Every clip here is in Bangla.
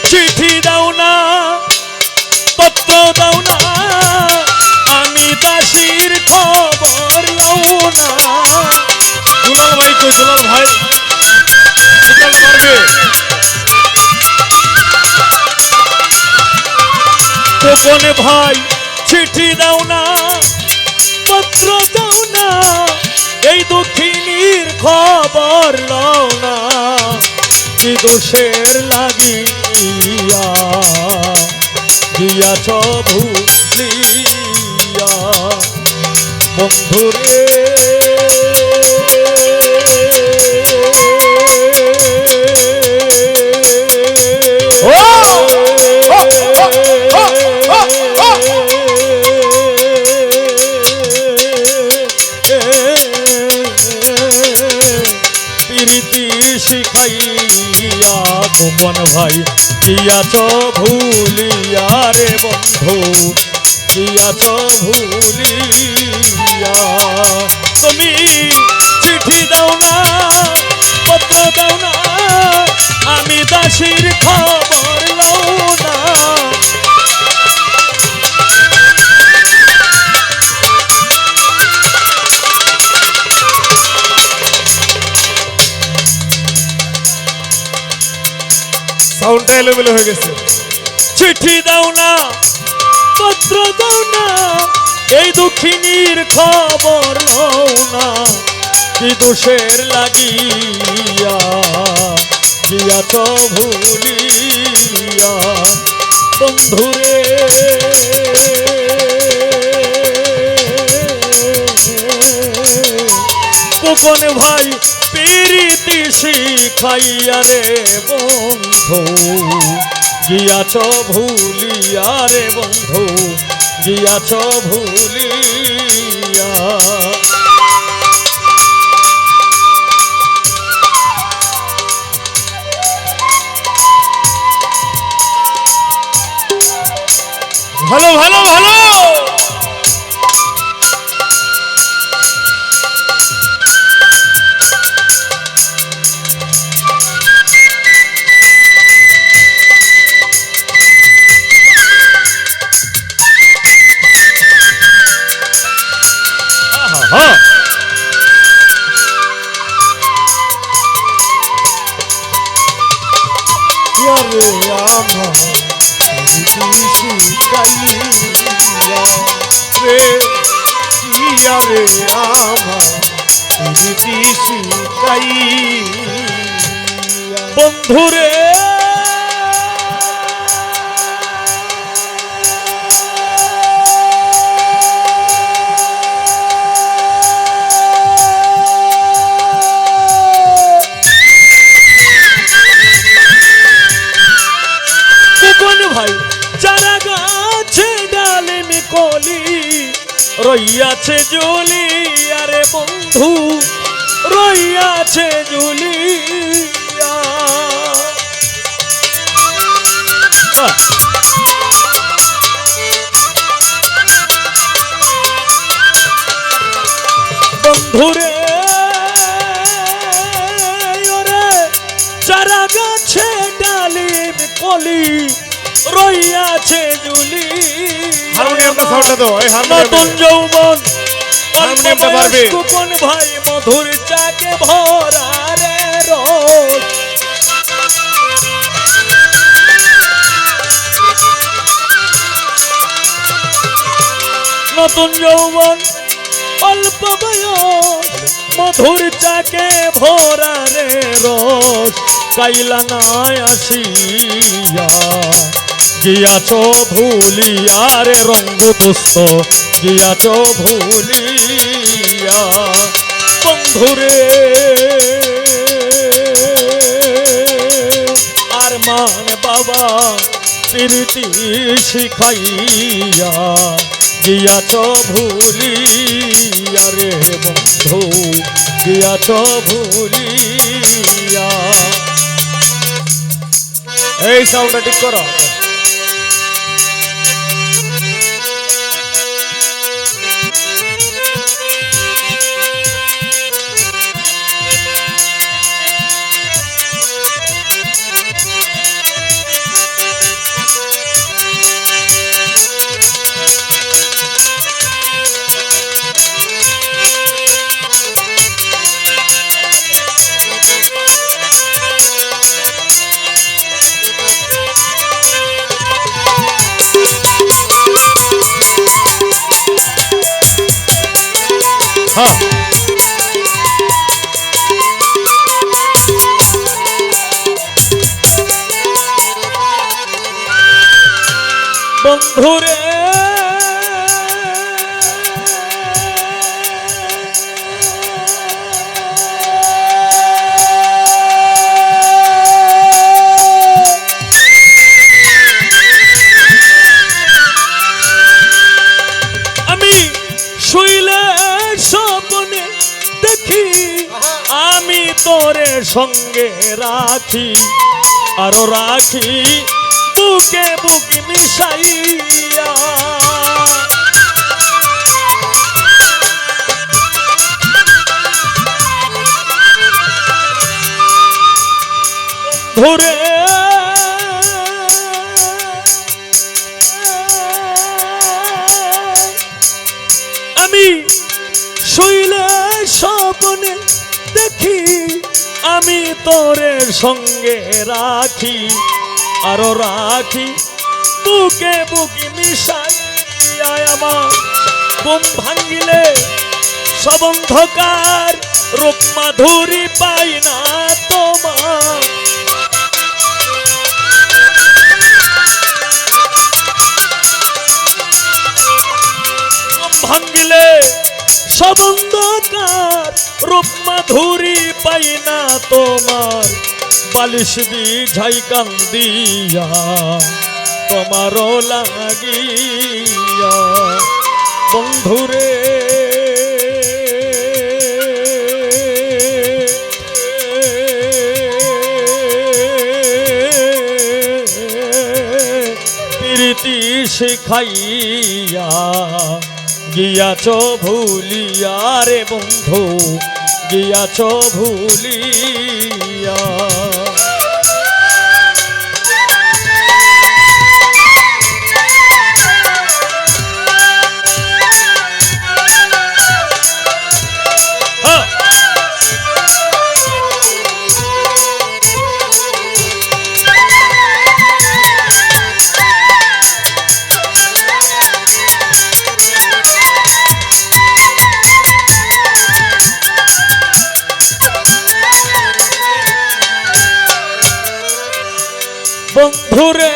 চিঠি দাও না পত্র দাও না আমি দাসীর খবর লও না। দুলাল ভাই কই দুলাল ভাই শিকার মারবে। খোকন ভাই চিঠি দাও না পত্র দাও না এই দক্ষিণীর খবর লও না। কি দোষের লাগিয়া দিয়াছ ভুলিয়া বন্ধুরে প্রীতি শিখাইয়া খোকন ভাই দিয়াছ ভুলিয়া রে বন্ধু দিয়াছ ভুলিয়া। তুমি চিঠি দাও না পত্র দাও না আমি দাসীর খবর লও না। সাউন্ডটা এলোমেলো হয়ে গেছে। চিঠি দাও না পত্র দাও না এই দক্ষিণীর খবর লও না। কি দোষের লাগিয়া দিয়াছ ভুলিয়া বন্ধুরে খোকন ভাই প্রীতি শিখাইয়া রে বন্ধু গিয়াছ ভুলিয়া রে বন্ধু গিয়াছ ভুলিয়া। ভালো ভালো ভালো রে আমার প্রীতি শিখাইয়া বন্ধুরে খোকন ভাই চারা গাছে ডালে কলি রইয়াছে জুলি আরে বন্ধু রইয়াছে জুলিয়া। বন্ধুরে ওরে চারা গাছে ডালিম কলি রইয়াছে জুলি। হারমোনিয়ামটা সাউন্ডটা দাও এই নতুন যৌবন হারমোনিয়ামটা পারবে। খোকন ভাই মধুর চাকে ভরা রে রোজ নতুন যৌবন অল্প বয়স মধুর চাকে ভরা রে রোজ কাইলা না আসিয়া গিয়াছ ভুলিয়া রে রঙ্গ পুস্ত গিয়াছ ভুলিয়া বন্ধুরে আর মান বাবা প্রীতি শিখাইয়া গিয়াছ ভুলিয়া রে বন্ধু গিয়াছ ভুলিয়া। এই সাউন্ডটা ঠিক করো। হ্যাঁ বন্ধুরে আমি শুইলে স্বপ্নে দেখি আমি তোরে সঙ্গে রাখি আরো রাখি বুকে বুকে মিশাইয়া ধরে আমি শুইলে স্বপ্নে দেখি আমি তোরে সঙ্গে রাখি আরো রাখি বুকে বুকে মিশাইয়া আমার ঘুম ভাঙ্গিলে সব অন্ধকার রূপ মাধুরী পাই না তোমার ঘুম ভাঙ্গিলে সব অন্ধকার রূপ মাধুরী পাই না তোমার বালিশ বিঝাই কান্দিয়া তোমারও লাগিয়া বন্ধুরে প্রীতি শিখাইয়া গিয়াছ ভুলিয়া রে বন্ধু গিয়াছ ভুলিয়া বন্ধুরে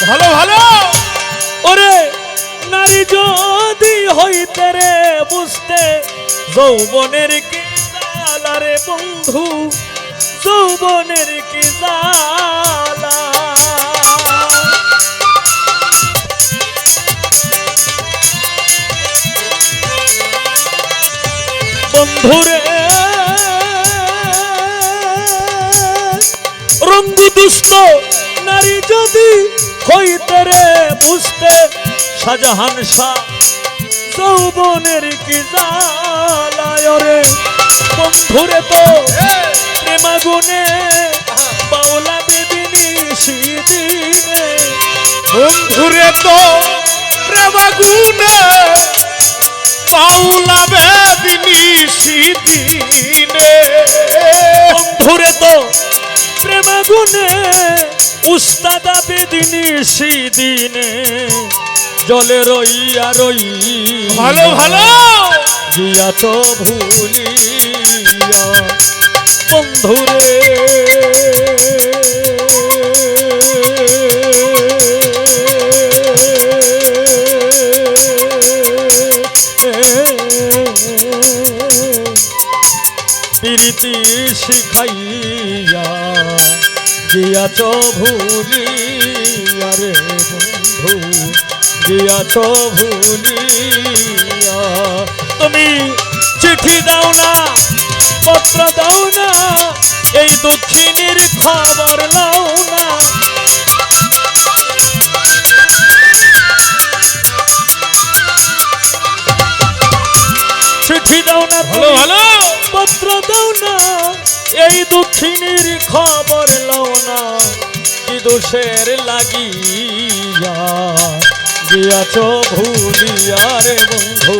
ভালো ভালো ওরে নারী যদি হইতে রে বুঝতে যৌবনের কি জ্বালা রে বন্ধু যৌবনের কি জ্বালা বন্ধুরে রঙ্গু দুষ্ট নারী যদি হইতে রে বুঝতে শাহজাহান শাহ যৌবনের কি জ্বালায় রে বন্ধুরে তো প্রেমাগুনে বাউলা বেদিনী সিদিনে বন্ধুরে তো প্রেমাগুনে পাউলা বেদিনী সিদিনে বন্ধুরে তো প্রেমাগুনে উস্তাদা বেদিনী সিদিনে জলে রইয়া রই ভালো ভালো গিয়াছ ভুলিয়া বন্ধুরে প্রীতি শিখাইয়া গিয়াছ ভুলিয়া রে বন্ধু গিয়াছ ভুলিয়া তুমি চিঠি দাও না পত্র দাও না এই দক্ষিণীর খবর নাও না চিঠি দাও না ভালো ভালো পত্র দাও না এই দক্ষিণীর খবর লও না কি দোষের লাগিয়া গিয়াছ ভুলিয়া রে বন্ধু,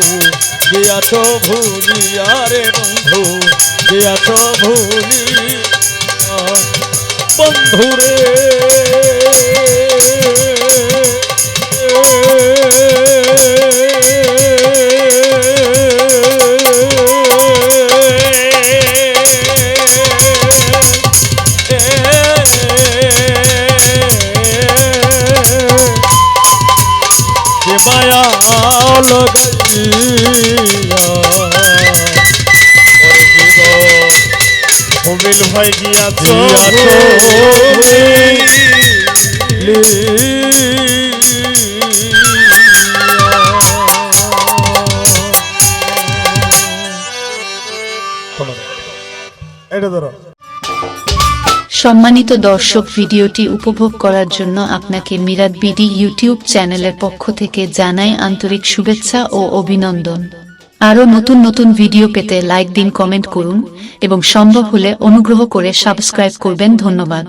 গিয়াছ ভুলিয়া রে বন্ধু, গিয়াছ ভুলিয়া বন্ধু রে। মায়া অমিল ভাই গিয়াছ এটা ধরো। সম্মানিত দর্শক, ভিডিওটি উপভোগ করার জন্য আপনাকে মিরাদ বিডি ইউটিউব চ্যানেলের পক্ষ থেকে জানাই আন্তরিক শুভেচ্ছা ও অভিনন্দন। আরও নতুন নতুন ভিডিও পেতে লাইক দিন, কমেন্ট করুন এবং সম্ভব হলে অনুগ্রহ করে সাবস্ক্রাইব করবেন। ধন্যবাদ।